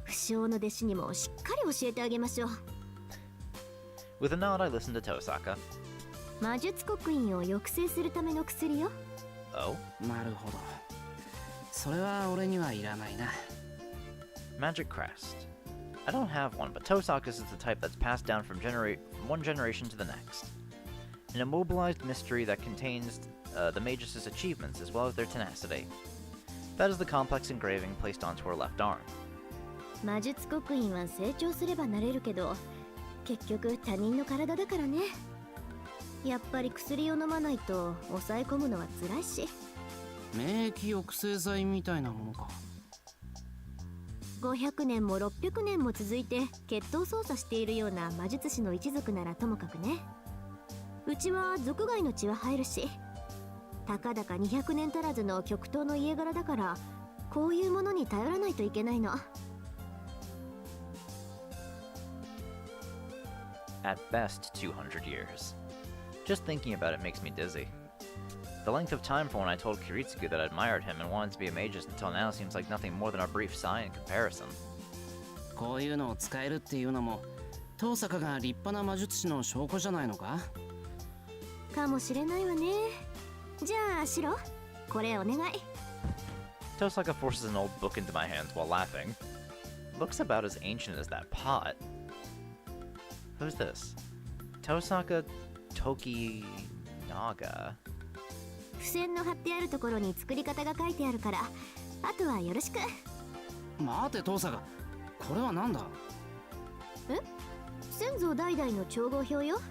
[SPEAKER 3] 不肖の弟子にもしっかり教えてあげましょう。
[SPEAKER 1] With a nod, I listened to Tosaka.
[SPEAKER 3] 魔術刻印を抑制するための薬よ。
[SPEAKER 1] Oh?
[SPEAKER 2] なるほど。それは俺にはいらないな。
[SPEAKER 1] Magic crest. I don't have one, but Tosaka's is the type that's passed down from one generation to the next. An immobilized mystery that contains the magus' achievements as well as their tenacity. That is the complex engraving placed onto her left arm.
[SPEAKER 3] 魔術刻印は成長すればなれるけど、結局他人の体だからね。やっぱり薬を飲まないと抑え込むのは辛いし。
[SPEAKER 2] 免疫抑制剤みたいなものか。
[SPEAKER 3] 500年も600年も続いて血統操作しているような魔術師の一族ならともかくね。うちは族外の血は入るし、たかだか200年足らずの極東の家柄だから、こういうものに頼らないといけないの。
[SPEAKER 1] At best, 200 years. Just thinking about it makes me dizzy. The length of time from when I told Kiritsugu that I admired him and wanted to be a magus until now seems like nothing more than a brief sigh in comparison.
[SPEAKER 2] こういうのを使えるっていうのも、東坂が立派な魔術師の証拠じゃないのか？
[SPEAKER 3] かもしれないわね。じゃあシロ、これお願い。
[SPEAKER 1] Tosaka forces an old book into my hands while laughing. Looks about as ancient as that pot. Who's this? Tosaka Tokinaga.
[SPEAKER 3] 付箋の貼ってあるところに作り方が書いてあるから、あとはよろしく。
[SPEAKER 2] 待て東坂、これはなんだ？
[SPEAKER 3] え？先祖代々の調合表よ。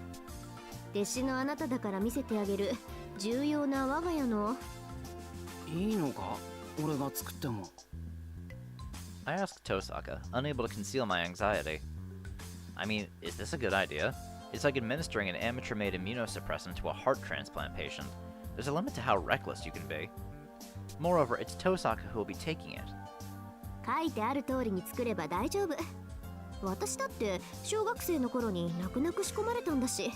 [SPEAKER 3] 弟子のあなただから見せてあげる重要な我が家の。
[SPEAKER 2] いいのか？俺が作っても。
[SPEAKER 1] I asked Tosaka, unable to conceal my anxiety. I mean, is this a good idea? It's like administering an amateur-made immunosuppressant to a heart transplant patient. There's a limit to how reckless you can be. Moreover, it's Tosaka who will be taking it.
[SPEAKER 3] 書いてある通りに作れば大丈夫。私だって小学生の頃に泣く泣く仕込まれたんだし。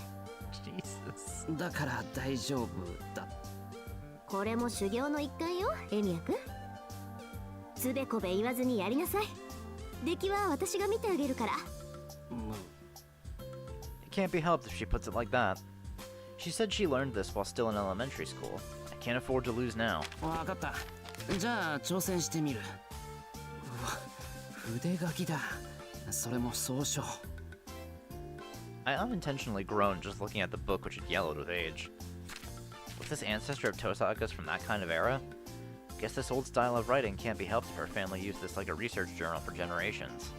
[SPEAKER 1] Jesus.
[SPEAKER 2] だから大丈夫だ。
[SPEAKER 3] これも修行の一環よ、エミヤ君。つべこべ言わずにやりなさい。出来は私が見てあげるから。
[SPEAKER 1] It can't be helped if she puts it like that. She said she learned this while still in elementary school. I can't afford to lose now.
[SPEAKER 2] わかった。じゃあ挑戦してみる。うわ、筆書きだ。それも草書。
[SPEAKER 1] I unintentionally groaned just looking at the book which had yellowed with age. Was this ancestor of Tosaka's from that kind of era? Guess this old style of writing can't be helped if her family used this like a research journal for generations.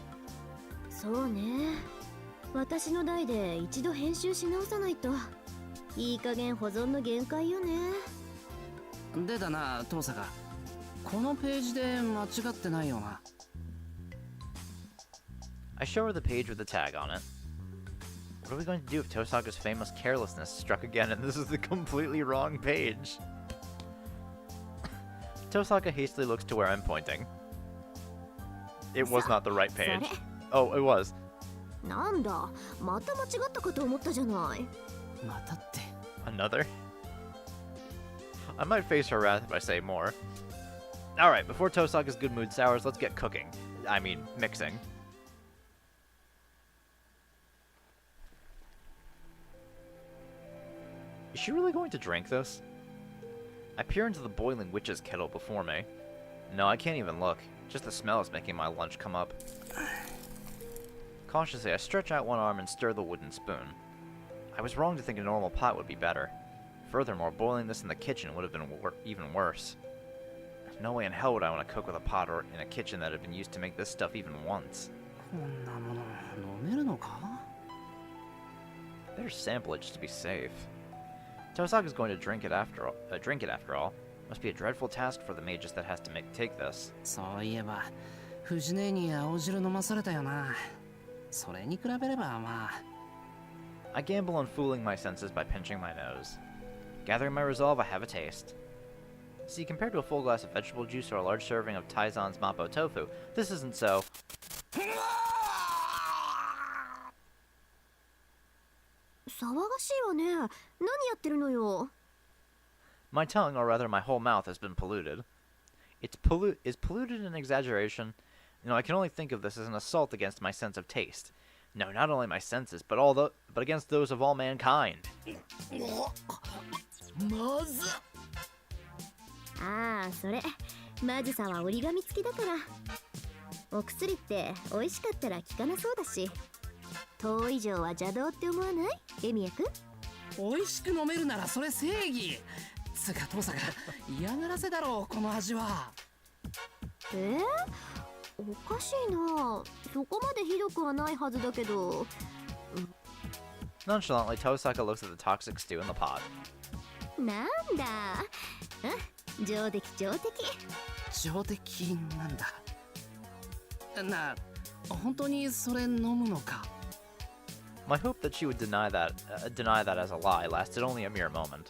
[SPEAKER 3] そうね。私の代で一度編集し直さないと。いい加減保存の限界よね。
[SPEAKER 2] でだな、東坂。このページで間違ってないよな。
[SPEAKER 1] I show her the page with the tag on it. What are we going to do if Tosaka's famous carelessness struck again and this is the completely wrong page? Tosaka hastily looks to where I'm pointing. It was not the right page. Oh, it was.
[SPEAKER 3] なんだ、また間違ったかと思ったじゃない。
[SPEAKER 2] またって。
[SPEAKER 1] Another? I might face her wrath if I say more. Alright, before Tosaka's good mood sours, let's get cooking. I mean, mixing. Is she really going to drink this? I peer into the boiling witch's kettle before me. No, I can't even look. Just the smell is making my lunch come up. Cautiously, I stretch out one arm and stir the wooden spoon. I was wrong to think a normal pot would be better. Furthermore, boiling this in the kitchen would have been even worse. No way in hell would I want to cook with a pot or in a kitchen that had been used to make this stuff even once. Better sample it just to be safe. Tosaka's going to drink it after all. Must be a dreadful task for the mages that has to take this.
[SPEAKER 2] そういえば、藤姉に青汁飲まされたよな。それに比べればまあ。
[SPEAKER 1] I gamble on fooling my senses by pinching my nose. Gathering my resolve, I have a taste. See, compared to a full glass of vegetable juice or a large serving of Taizan's Mappo tofu, this isn't so.
[SPEAKER 3] 騒がしいわね。何やってるのよ。
[SPEAKER 1] My tongue, or rather my whole mouth, has been polluted. Is polluted an exaggeration? No, I can only think of this as an assault against my sense of taste. No, not only my senses, but against those of all mankind.
[SPEAKER 2] まず。
[SPEAKER 3] ああ、それまずさは折り紙付きだから。お薬って美味しかったら効かなそうだし、糖以上は邪道って思わない？エミヤ君？
[SPEAKER 2] 美味しく飲めるならそれ正義。つか父さんが嫌がらせだろうこの味は。
[SPEAKER 3] おかしいな。そこまでひどくはないはずだけど。
[SPEAKER 1] Nonchalantly, Tosaka looks at the toxic stew in the pot.
[SPEAKER 3] なんだ。上出来上出来。
[SPEAKER 2] 上出来なんだ。なあ、本当にそれ飲むのか？
[SPEAKER 1] My hope that she would deny that as a lie lasted only a mere moment.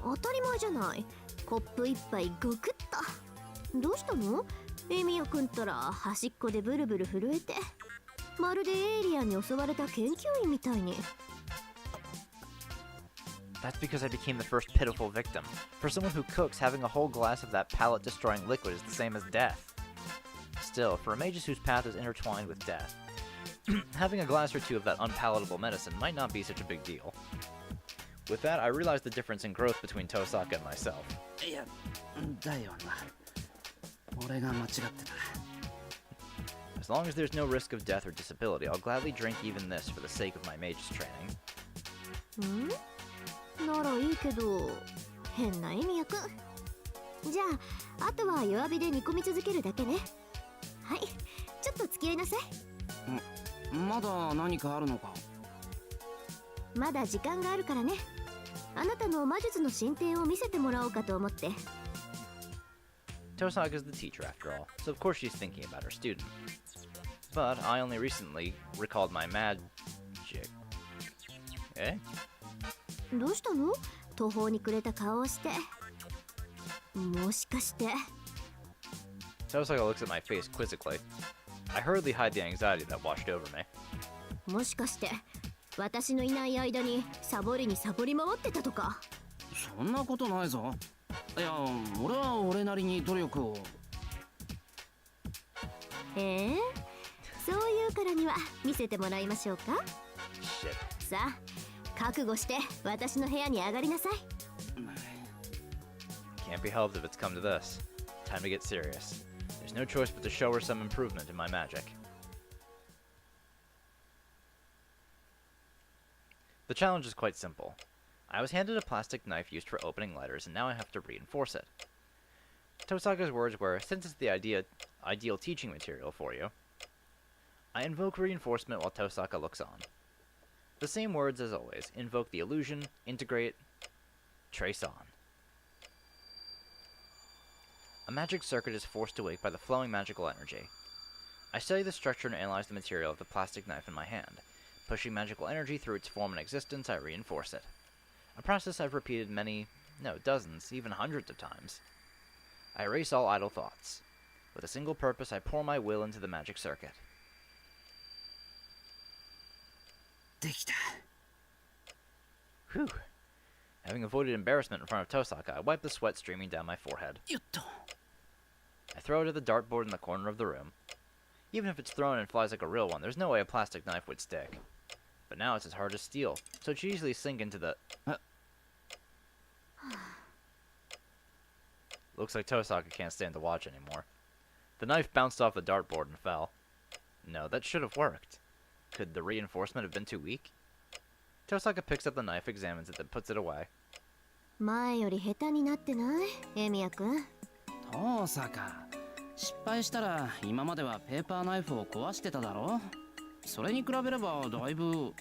[SPEAKER 3] 当たり前じゃない。コップ一杯ゴクッと。どうしたの？エミヤ君ったら端っこでブルブル震えて、まるでエイリアンに襲われた研究員みたいに。
[SPEAKER 1] That's because I became the first pitiful victim. For someone who cooks, having a whole glass of that palate-destroying liquid is the same as death. Still, for a magus whose path is intertwined with death, having a glass or two of that unpalatable medicine might not be such a big deal. With that, I realized the difference in growth between Tosaka and myself.
[SPEAKER 2] いや、だよな。俺が間違ってた。
[SPEAKER 1] As long as there's no risk of death or disability, I'll gladly drink even this for the sake of my mage's training.
[SPEAKER 3] ならいいけど、変なエミヤ君。じゃあ、あとは弱火で煮込み続けるだけね。はい、ちょっと付き合いなさい。
[SPEAKER 2] まだ何かあるのか？
[SPEAKER 3] まだ時間があるからね。あなたの魔術の進展を見せてもらおうかと思って。
[SPEAKER 1] Tosaka is the teacher after all, so of course she's thinking about her student. But I only recently recalled my magic. Eh?
[SPEAKER 3] どうしたの？途方に暮れた顔をして。もしかして。
[SPEAKER 1] Tosaka looks at my face quizzically. I hurriedly hide the anxiety that washed over me.
[SPEAKER 3] もしかして私のいない間にサボりにサボり回ってたとか？
[SPEAKER 2] そんなことないぞ。いや、俺は俺なりに努力を。
[SPEAKER 3] そういうからには見せてもらいましょうか。
[SPEAKER 1] Shit.
[SPEAKER 3] さあ、覚悟して私の部屋に上がりなさい。
[SPEAKER 1] Can't be helped if it's come to this. Time to get serious. There's no choice but to show her some improvement in my magic. The challenge is quite simple. I was handed a plastic knife used for opening letters, and now I have to reinforce it. Tosaka's words were, since it's the ideal teaching material for you. I invoke reinforcement while Tosaka looks on. The same words as always. Invoke the illusion, integrate, trace on. A magic circuit is forced awake by the flowing magical energy. I study the structure and analyze the material of the plastic knife in my hand. Pushing magical energy through its form and existence, I reinforce it. A process I've repeated dozens, even hundreds of times. I erase all idle thoughts. With a single purpose, I pour my will into the magic circuit.
[SPEAKER 2] できた。
[SPEAKER 1] Whew. Having avoided embarrassment in front of Tosaka, I wipe the sweat streaming down my forehead.
[SPEAKER 2] よっと。
[SPEAKER 1] I throw it at the dartboard in the corner of the room. Even if it's thrown and flies like a real one, there's no way a plastic knife would stick. But now it's as hard as steel, so it should easily sink into the... Looks like Tosaka can't stand to watch anymore. The knife bounced off the dartboard and fell. No, that should have worked. Could the reinforcement have been too weak? Tosaka picks up the knife, examines it, then puts it away.
[SPEAKER 3] 前より下手になってないエミヤ君。
[SPEAKER 2] 遠坂。失敗したら今まではペーパーナイフを壊してただろ。それに比べればだいぶ。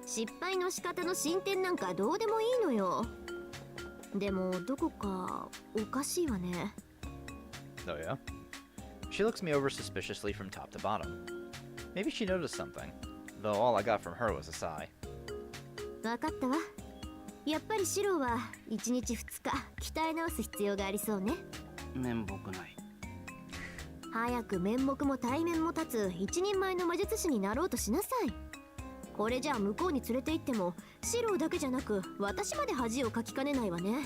[SPEAKER 3] 失敗の仕方の進展なんかどうでもいいのよ。でもどこかおかしいわね。
[SPEAKER 1] Oh yeah? She looks me over suspiciously from top to bottom. Maybe she noticed something, though all I got from her was a sigh.
[SPEAKER 3] わかったわ。やっぱりシローは1日2日鍛え直す必要がありそうね。
[SPEAKER 2] 面目ない。
[SPEAKER 3] 早く面目も体面も立つ一人前の魔術師になろうとしなさい。これじゃあ向こうに連れて行ってもシローだけじゃなく私まで恥をかきかねないわね。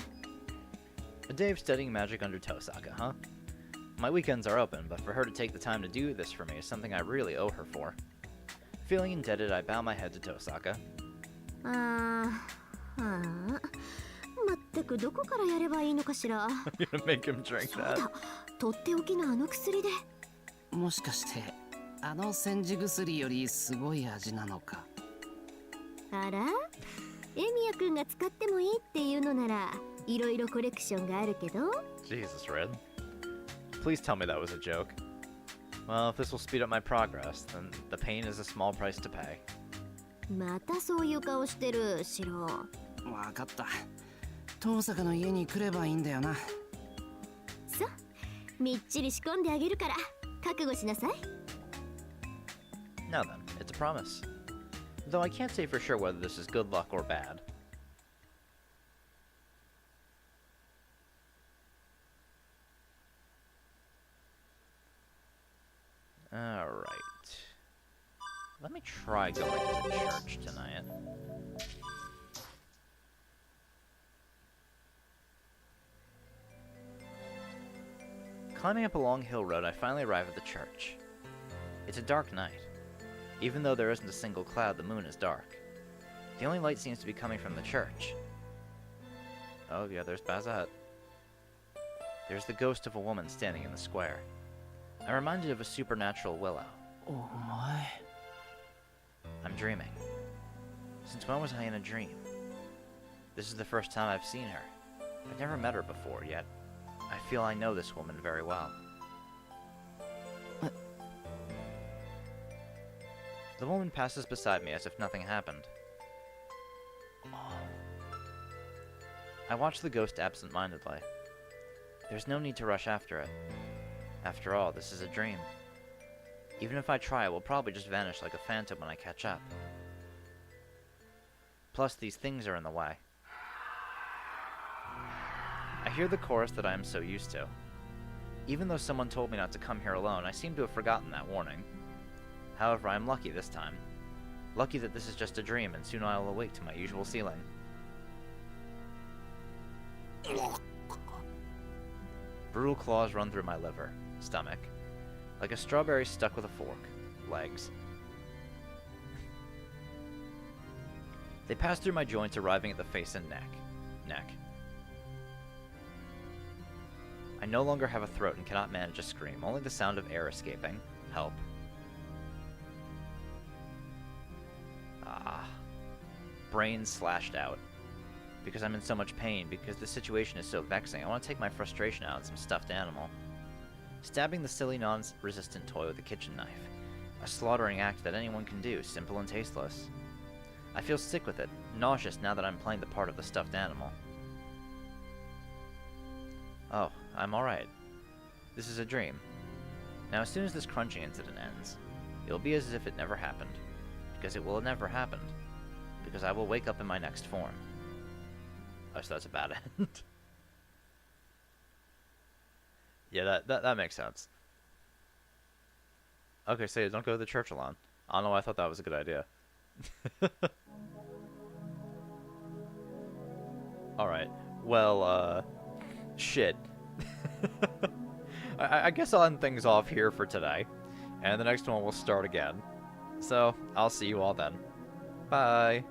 [SPEAKER 1] A day of studying magic under Tosaka, huh? My weekends are open, but for her to take the time to do this for me is something I really owe her for. Feeling indebted, I bow my head to Tosaka.
[SPEAKER 3] まったくどこからやればいいのかしら。
[SPEAKER 1] I'm gonna make him drink
[SPEAKER 3] そう
[SPEAKER 1] that.
[SPEAKER 3] だ、とっておきのあの薬で。
[SPEAKER 2] もしかしてあの煎じ薬よりすごい味なのか。
[SPEAKER 3] あら、エミヤ君が使ってもいいっていうのならいろいろコレクションがあるけど。
[SPEAKER 1] Jesus, Red. Please tell me that was a joke. Well, if this will speed up my progress, then the pain is a small price to pay.
[SPEAKER 3] またそういう顔してる、シロー。
[SPEAKER 2] わかった。遠坂の家に来ればいいんだよな。
[SPEAKER 3] さ、みっちり仕込んであげるから覚悟しなさい。
[SPEAKER 1] Now then, it's a promise. Though I can't say for sure whether this is good luck or bad. Alright. Let me try going to church tonight. Climbing up a long hill road, I finally arrive at the church. It's a dark night. Even though there isn't a single cloud, the moon is dark. The only light seems to be coming from the church. Oh yeah, there's Bazat. There's the ghost of a woman standing in the square. I'm reminded of a supernatural willow.
[SPEAKER 2] Oh my.
[SPEAKER 1] I'm dreaming. Since when was I in a dream? This is the first time I've seen her. I've never met her before, yet I feel I know this woman very well. The woman passes beside me as if nothing happened. I watch the ghost absent-mindedly. There's no need to rush after it. After all, this is a dream. Even if I try, it will probably just vanish like a phantom when I catch up. Plus, these things are in the way. I hear the chorus that I am so used to. Even though someone told me not to come here alone, I seem to have forgotten that warning. However, I am lucky this time. Lucky that this is just a dream, and soon I will awake to my usual ceiling. Brutal claws run through my liver, stomach, like a strawberry stuck with a fork, legs. They pass through my joints, arriving at the face and neck. I no longer have a throat and cannot manage a scream, only the sound of air escaping. Help. Brain slashed out. Because I'm in so much pain, because the situation is so vexing, I want to take my frustration out on some stuffed animal. Stabbing the silly non-resistant toy with a kitchen knife. A slaughtering act that anyone can do, simple and tasteless. I feel sick with it, nauseous now that I'm playing the part of the stuffed animal. Oh, I'm alright. This is a dream. Now as soon as this crunching incident ends, it'll be as if it never happened. because it will have never happened. Because I will wake up in my next form. Oh, so that's a bad end. Yeah, that makes sense. Okay, so don't go to the church alone. I don't know why I thought that was a good idea. Alright, well, shit. I guess I'll end things off here for today. And the next one will start again. So, I'll see you all then. Bye!